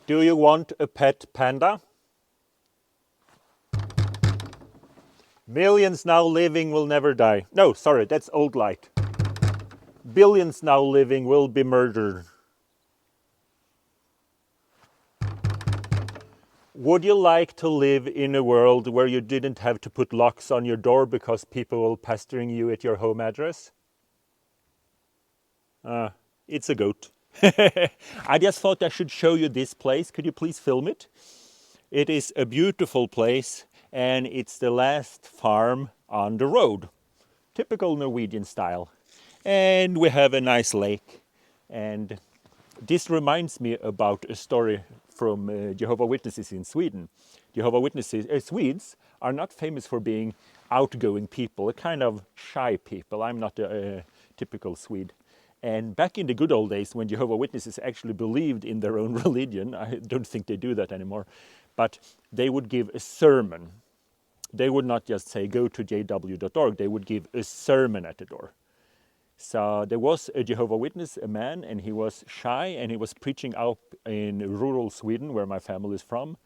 Do you want a pet panda? Millions now living will never die. No, sorry, that's old light. Billions now living will be murdered. Would you like to live in a world where you didn't have to put locks on your door because people were pestering you at your home address? It's a goat. I just thought I should show you this place. Could you please film it? It is a beautiful place, and it's the last farm on the road. Typical Norwegian style. And we have a nice lake. And this reminds me about a story from Jehovah Witnesses in Sweden. Jehovah Witnesses, Swedes are not famous for being outgoing people, a kind of shy people. I'm not a typical Swede. And back in the good old days, when Jehovah Witnesses actually believed in their own religion, I don't think they do that anymore, but they would give a sermon. They would not just say, go to jw.org, they would give a sermon at the door. So there was a Jehovah Witness, a man, and he was shy, and he was preaching out in rural Sweden, where my family is from,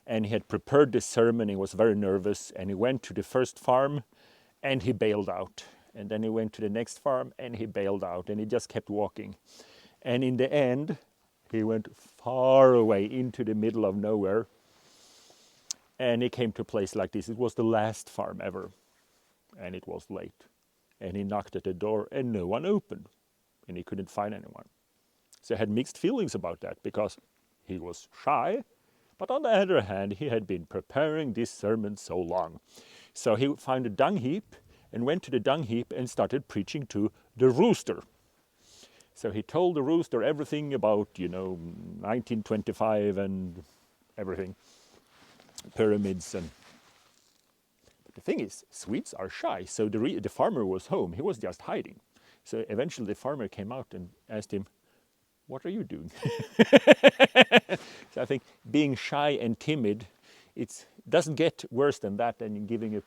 and he had prepared this sermon. He was very nervous, and he went to the first farm, and he bailed out. And then he went to the next farm, and he bailed out, and he just kept walking. And in the end, he went far away into the middle of nowhere, and he came to a place like this. It was the last farm ever, and it was late. And he knocked at the door, and no one opened, and he couldn't find anyone. So he had mixed feelings about that, because he was shy, but on the other hand, he had been preparing this sermon so long. So he found a dung heap, and went to the dung heap and started preaching to the Rooster. So he told the Rooster everything about, 1925 and everything, pyramids. But the thing is, Swedes are shy, so the farmer was home. He was just hiding. So eventually the farmer came out and asked him, what are you doing? So I think being shy and timid, it doesn't get worse than that, and giving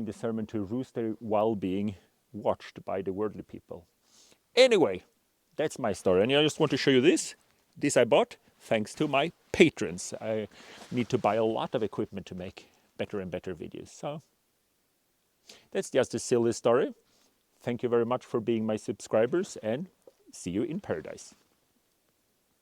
the sermon to a rooster while being watched by the worldly people. Anyway, that's my story. And I just want to show you this. This I bought thanks to my patrons. I need to buy a lot of equipment to make better and better videos. So that's just a silly story. Thank you very much for being my subscribers, and see you in paradise.